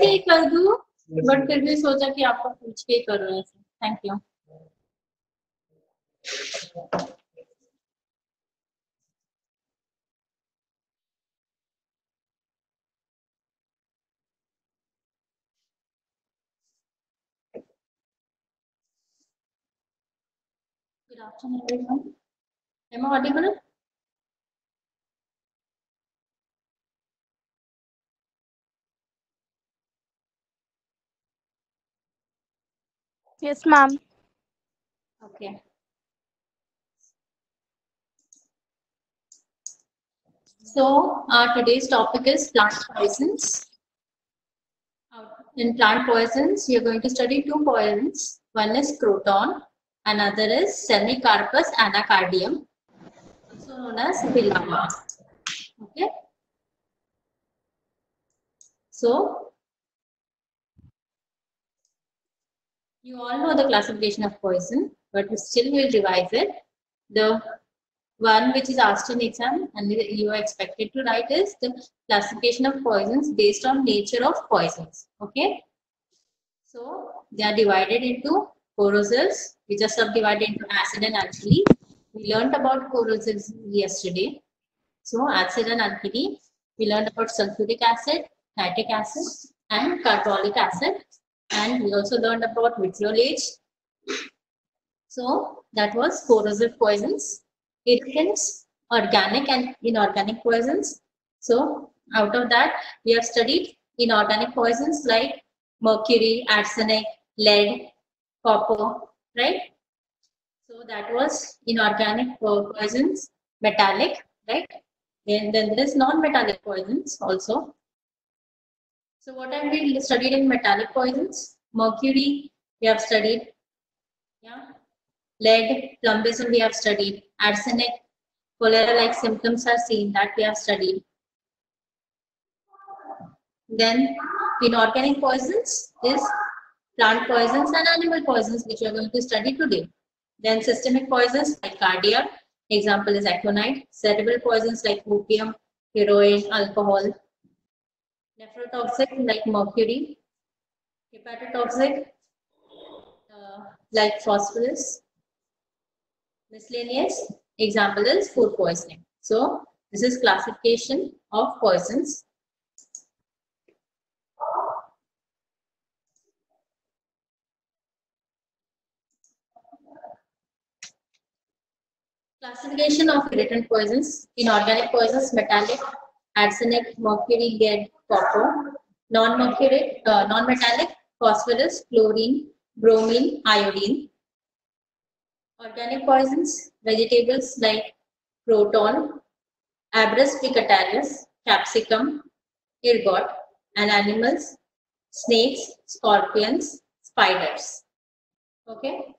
ही कर दूं, बट फिर भी सोचा कि आपको पूछ के ही करूँ ऐसे। Thank you. Good afternoon, everyone. Am I audible? Yes, ma'am. Okay. So today's topic is plant poisons. In plant poisons, you're going to study two poisons. One is croton, another is Semicarpus anacardium, also known as Vilama. Okay. So you all know the classification of poison, but still we'll revise it. The one which is asked in exam and you are expected to write is the classification of poisons based on nature of poisons. Okay. So they are divided into corrosives, which are subdivided into acid and alkali. We learned about corrosives yesterday. So acid and alkali, we learned about sulfuric acid, nitric acid, and carbolic acid. And we also learned about vitriolate. So that was corrosive poisons. Irritants, organic and inorganic poisons. So out of that, we have studied inorganic poisons like mercury, arsenic, lead, copper, right? So that was inorganic poisons, metallic, right? Then there is non-metallic poisons also. So what have we studied in metallic poisons? Mercury, we have studied. Yeah. Lead, plumbism, we have studied. Arsenic, cholera-like symptoms are seen, that we have studied. Then inorganic poisons is plant poisons and animal poisons, which we are going to study today. Then systemic poisons like cardiac, example is aconite. Cerebral poisons like opium, heroin, alcohol. Nephrotoxic like mercury. Hepatotoxic like phosphorus. Miscellaneous example is food poisoning. So this is classification of poisons. Classification of irritant poisons: inorganic poisons, metallic, arsenic, mercury, lead, copper. Non-mercury, non-metallic, phosphorus, chlorine, bromine, iodine. Organic poisons: vegetables like croton, Abrus picatarius, capsicum, ergot, and animals: snakes, scorpions, spiders. Okay.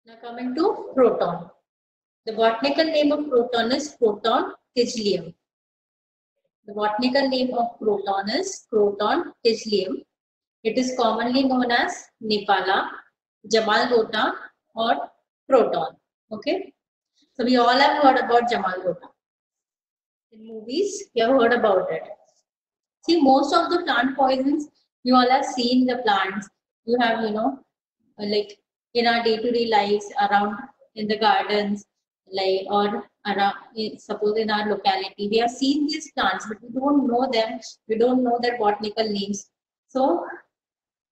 Now coming to croton. The botanical name of croton is Croton tigelium. The botanical name of croton is Croton tigelium. It is commonly known as Nipala, Jamalgota, or croton. Okay. So we all have heard about Jamalgota. In movies, you have heard about it. See, most of the plant poisons, you all have seen the plants. You have, like in our day-to-day lives around in the gardens, like or around, suppose in our locality, we have seen these plants, but we don't know them. We don't know their botanical names. So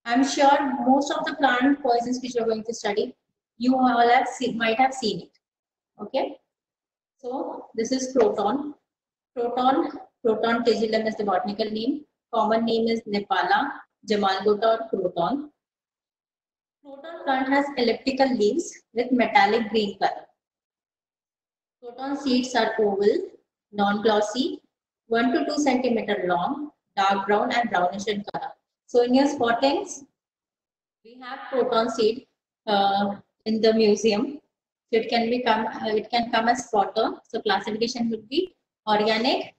I'm sure most of the plant poisons which you're going to study, you all have might have seen it. Okay. So this is croton. Croton tigellum is the botanical name. Common name is Nepala, Jamalgota, or croton. Croton plant has elliptical leaves with metallic green color. Croton seeds are oval, non-glossy, 1 to 2 centimeter long, dark brown and brownish in color. So in your spottings, we have croton seed in the museum. So it can come as spotter. So classification would be organic,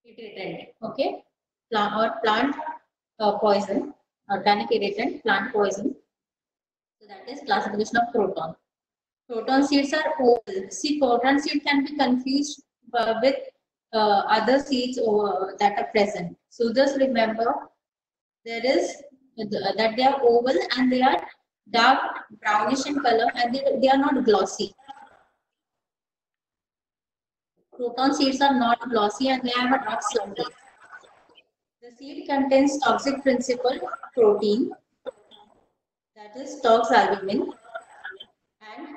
irritant, okay, plant poison, organic irritant, plant poison. So that is classification of croton. Croton seeds are oval. See, croton seed can be confused with other seeds that are present. So just remember there is that they are oval and they are dark brownish in color and they are not glossy. Proton seeds are not glossy and they have a dark surface. The seed contains toxic principal protein, that is toxalbumin, and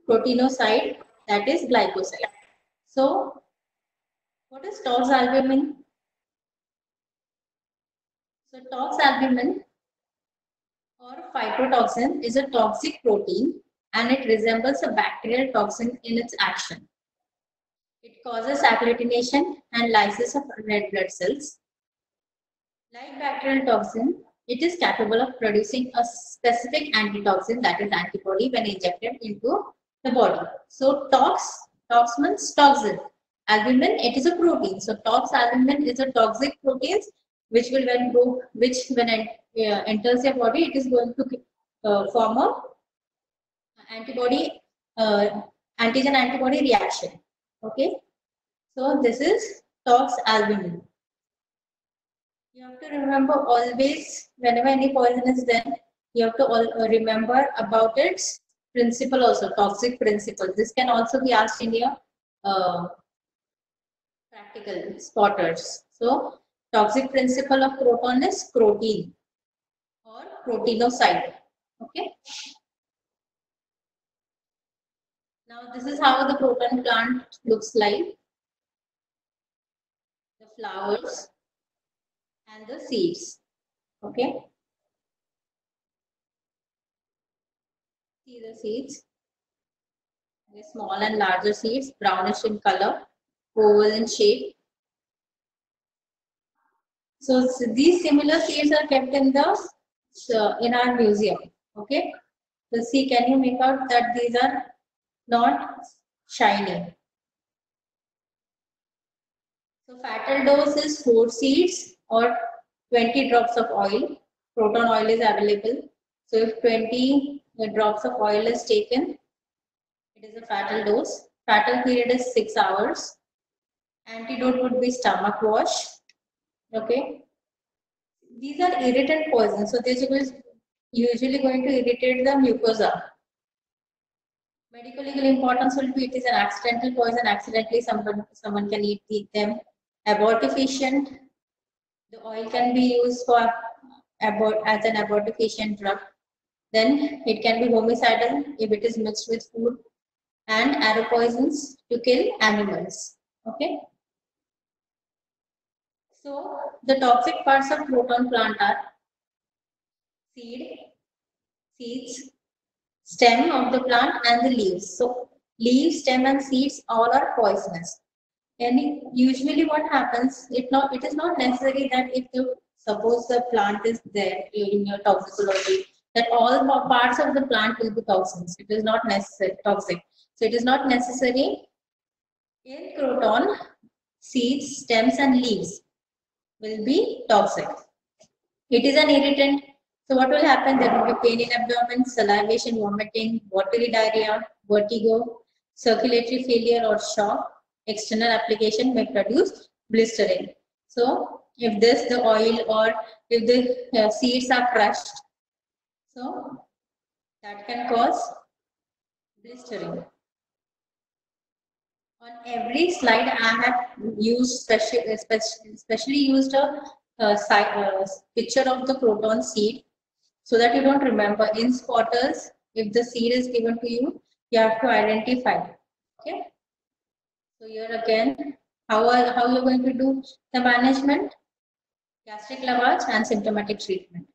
proteinoside, that is glycoside. So, what is toxalbumin? So, toxalbumin or phytotoxin is a toxic protein and it resembles a bacterial toxin in its action. It causes agglutination and lysis of red blood cells. Like bacterial toxin, it is capable of producing a specific antitoxin, that is antibody, when injected into the body. So tox means toxin. Albumin, it is a protein. So toxalbumin is a toxic protein which when enters your body, it is going to form a antibody antigen antibody reaction. Okay, so this is toxalbumin. You have to remember always, whenever any poison is there, you have to remember about its principle also, toxic principle. This can also be asked in your practical spotters. So, toxic principle of proton is protein or proteinoside. Okay. Now, this is how the proton plant looks like. The flowers and the seeds. Okay. See the seeds. Okay, small and larger seeds, brownish in color, oval in shape. So these similar seeds are kept in our museum. Okay. So see, can you make out that these are not shiny? So fatal dose is 4 seeds or 20 drops of oil. Proton oil is available. So if 20 drops of oil is taken, it is a fatal dose. Fatal period is 6 hours. Antidote would be stomach wash. Okay. These are irritant poisons. So this is usually going to irritate the mucosa. Medical legal importance will be it is an accidental poison. Accidentally someone can eat them. Abortifacient. The oil can be used for as an abortifacient drug. Then it can be homicidal if it is mixed with food, and arrow poisons to kill animals. Okay. So the toxic parts of proton plant are seeds, stem of the plant, and the leaves. So leaves, stem, and seeds all are poisonous. And usually what happens, it is not necessary that suppose the plant is there in your toxicology, that all parts of the plant will be toxins. It is not necessary toxic. So it is not necessary. In proton, seeds, stems, and leaves will be toxic. It is an irritant. So what will happen? There will be pain in abdomen, salivation, vomiting, watery diarrhea, vertigo, circulatory failure or shock. External application may produce blistering. So if the oil or if the seeds are crushed, so that can cause blistering. On every slide, I have used especially used a picture of the proton seed so that you don't remember. In spotters, if the seed is given to you, you have to identify. Okay. So here again, how you're going to do the management? Gastric lavage and symptomatic treatment.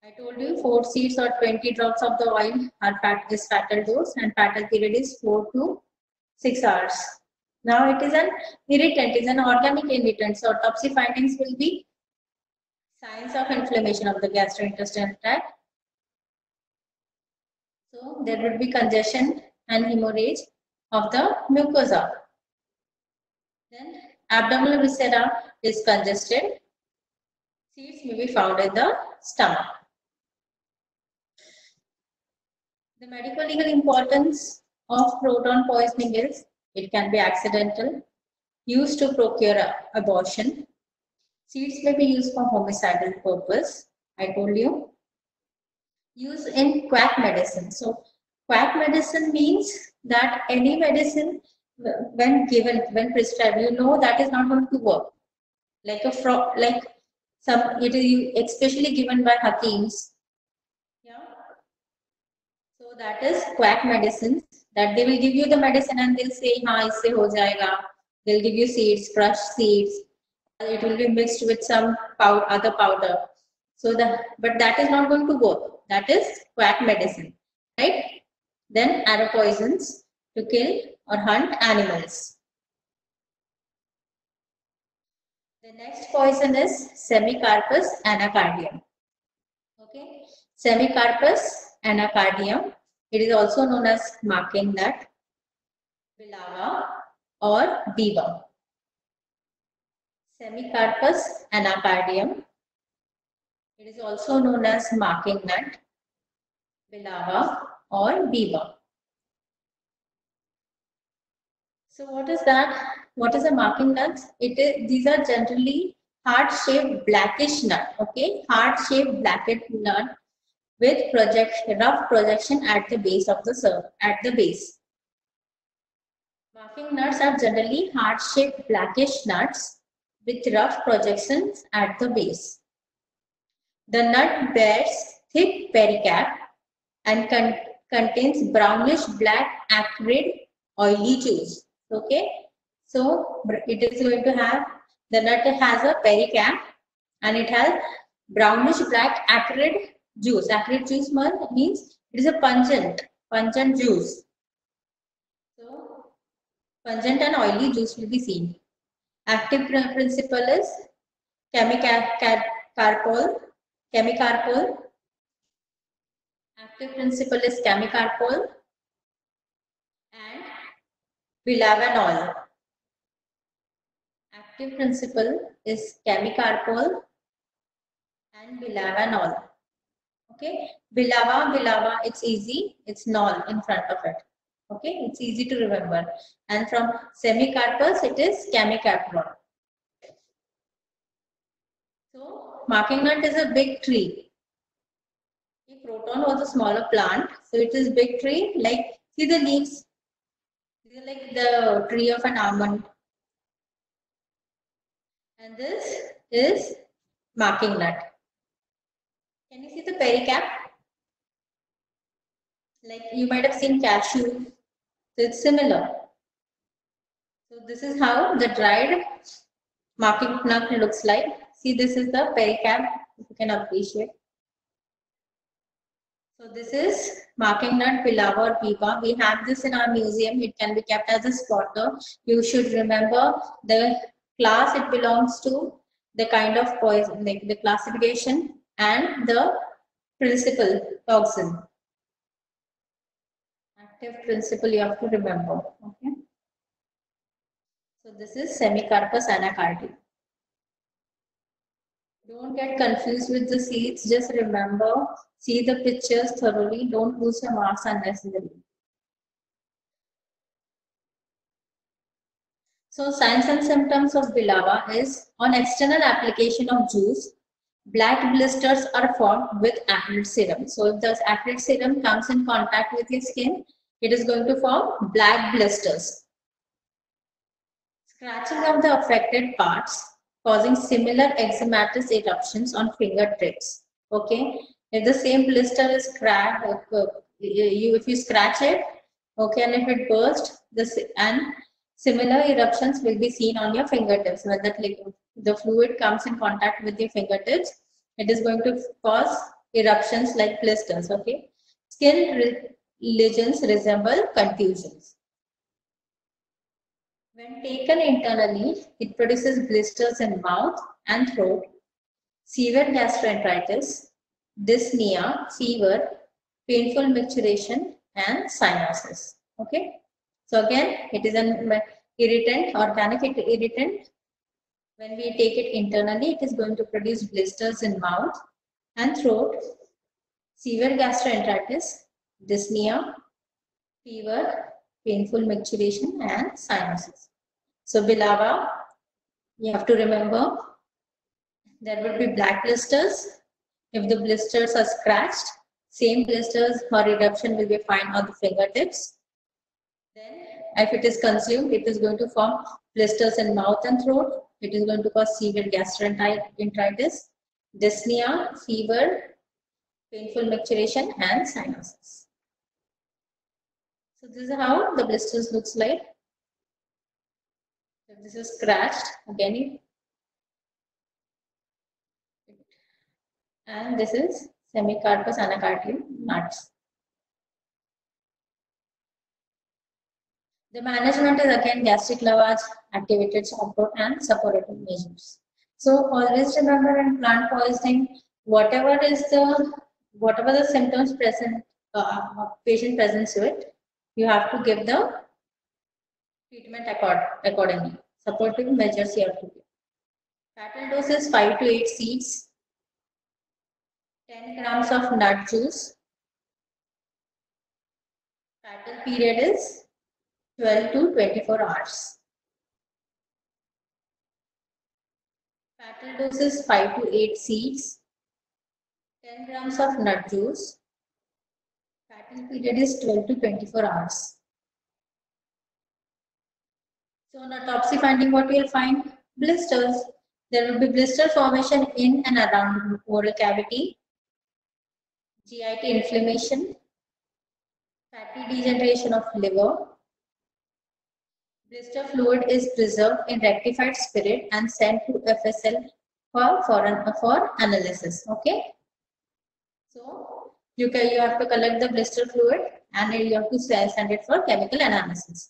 I told you 4 seeds or 20 drops of the oil are fatal dose, and fatal period is 4 to 6 hours. Now it is an irritant, it is an organic irritant. So autopsy findings will be signs of inflammation of the gastrointestinal tract. So there would be congestion and hemorrhage of the mucosa. Then abdominal viscera is congested. Seeds may be found in the stomach. The medical legal importance of proton poisoning is it can be accidental, used to procure abortion. Seeds may be used for homicidal purpose. I told you. Use in quack medicine. So quack medicine means that any medicine when given, when prescribed, you know that is not going to work. Like it is especially given by hakims. Yeah. So that is quack medicines, that they will give you the medicine and they'll say, "हाँ इससे हो जाएगा." They'll give you seeds, crushed seeds. It will be mixed with some other powder. So but that is not going to work. That is quack medicine, right? Then arrow poisons to kill or hunt animals. The next poison is Semicarpus anacardium. Okay, Semicarpus anacardium. It is also known as marking nut, bilava, or biwa. Semicarpus anacardium. It is also known as marking nut, bilava, or biwa. So what is that? What is a marking nut? These are generally heart-shaped blackish nut. Okay, heart-shaped blackish nut with rough projection at the base of the base. Marking nuts are generally heart-shaped blackish nuts with rough projections at the base. The nut bears thick pericarp and contains brownish black acrid oily juice. Okay, so it is going to have, the nut has a pericarp and it has brownish black acrid juice. Acrid juice means it is a pungent juice. So pungent and oily juice will be seen. Active principle is chemicarpol. Active principle is chemicarpol and bilavanol. Active principle is chemicarpol and bilavanol. Okay, bilava, it's easy, it's nol in front of it. Okay, it's easy to remember. And from Semicarpus, it is chemicarpol. So, marking nut is a big tree. The croton was a smaller plant, so it is big tree. Like, see the leaves. These are like the tree of an almond. And this is marking nut. Can you see the pericarp? Like you might have seen cashew. So it's similar. So this is how the dried marking nut looks like. See, this is the pericarp, if you can appreciate. So this is marking nut, bilava or biwa. We have this in our museum. It can be kept as a spotter. You should remember the class it belongs to, the kind of poison, like the classification and the principle, toxin. Active principle you have to remember. Okay. So this is Semicarpus anacardium. Don't get confused with the seeds. Just remember, see the pictures thoroughly. Don't lose your marks unnecessarily. So signs and symptoms of bilava is, on external application of juice, black blisters are formed with acrid serum. So if the acrid serum comes in contact with your skin, it is going to form black blisters. Scratching of the affected parts causing similar eczematous eruptions on fingertips. Okay, if the same blister is cracked, if you scratch it, okay, and if it bursts, and similar eruptions will be seen on your fingertips. When the fluid comes in contact with your fingertips, it is going to cause eruptions like blisters. Okay, skin lesions resemble contusions. When taken internally, it produces blisters in mouth and throat, severe gastroenteritis, dyspnea, fever, painful micturition, and cyanosis. Okay. So again, it is an irritant, organic irritant. When we take it internally, it is going to produce blisters in mouth and throat, severe gastroenteritis, dyspnea, fever, painful micturition, and cyanosis. So Bilava, you have to remember, there will be black blisters. If the blisters are scratched, same blisters or eruption will be found on the fingertips. Then, if it is consumed, it is going to form blisters in mouth and throat. It is going to cause severe gastroenteritis, dyspnea, fever, painful micturition, and cyanosis. So this is how the blisters looks like. If this is scratched, again, and this is semicarpous anacardium nuts. The management is again gastric lavage, activated support, and suppurative measures. So always remember in plant poisoning, whatever the symptoms present, patient presents with, you have to give the treatment accordingly. Supportive measures you have to give. Fatal dose is 5 to 8 seeds, 10 grams of nut juice. Fatal period is 12 to 24 hours. Fatal dose is 5 to 8 seeds, 10 grams of nut juice. Fatal period is 12 to 24 hours. So on autopsy finding, what we will find? Blisters. There will be blister formation in and around the oral cavity, GIT inflammation, fatty degeneration of liver. Blister fluid is preserved in rectified spirit and sent to FSL for analysis. Okay. So you have to collect the blister fluid and you have to send it for chemical analysis.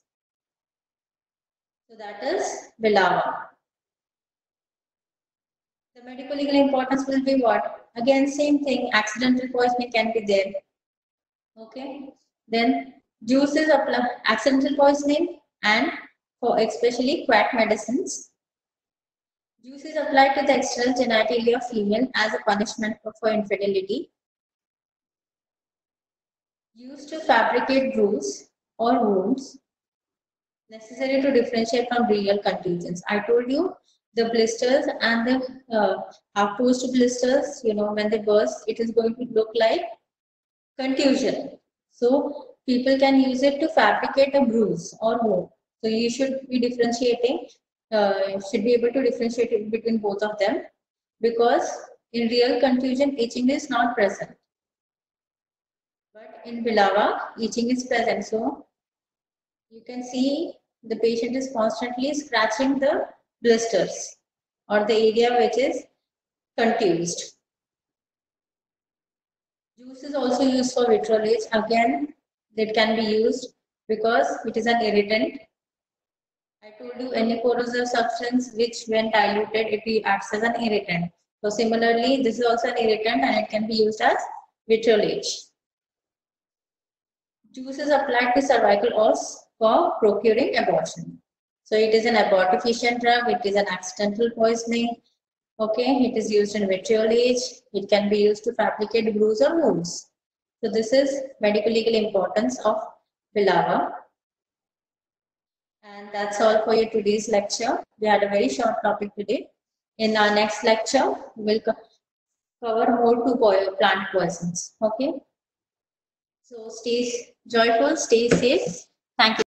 So that is Bilava. The medical legal importance will be what? Again, same thing. Accidental poisoning can be there. Okay. Then juices of accidental poisoning and for especially quack medicines. Juice is applied to the external genitalia of female as a punishment for infidelity. Used to fabricate bruises or wounds necessary to differentiate from real contusions. I told you the blisters and the post blisters, when they burst, it is going to look like contusion. So people can use it to fabricate a bruise or wound. So you should be differentiating, should be able to differentiate between both of them, because in real contusion, itching is not present. But in Bilava, itching is present. So you can see the patient is constantly scratching the blisters or the area which is contused. Juice is also used for vitriol itch. Again, that can be used because it is an irritant. I told you any corrosive substance which when diluted, it acts as an irritant. So similarly, this is also an irritant and it can be used as vitriol itch. Juice is applied to cervical os for procuring abortion. So it is an abortifacient drug, it is an accidental poisoning. Okay, it is used in vitriol itch. It can be used to fabricate bruise or wounds. So this is medical legal importance of Bilava. And that's all for your today's lecture. We had a very short topic today. In our next lecture, we'll cover more to plant poisons. Okay. So stay joyful, stay safe. Thank you.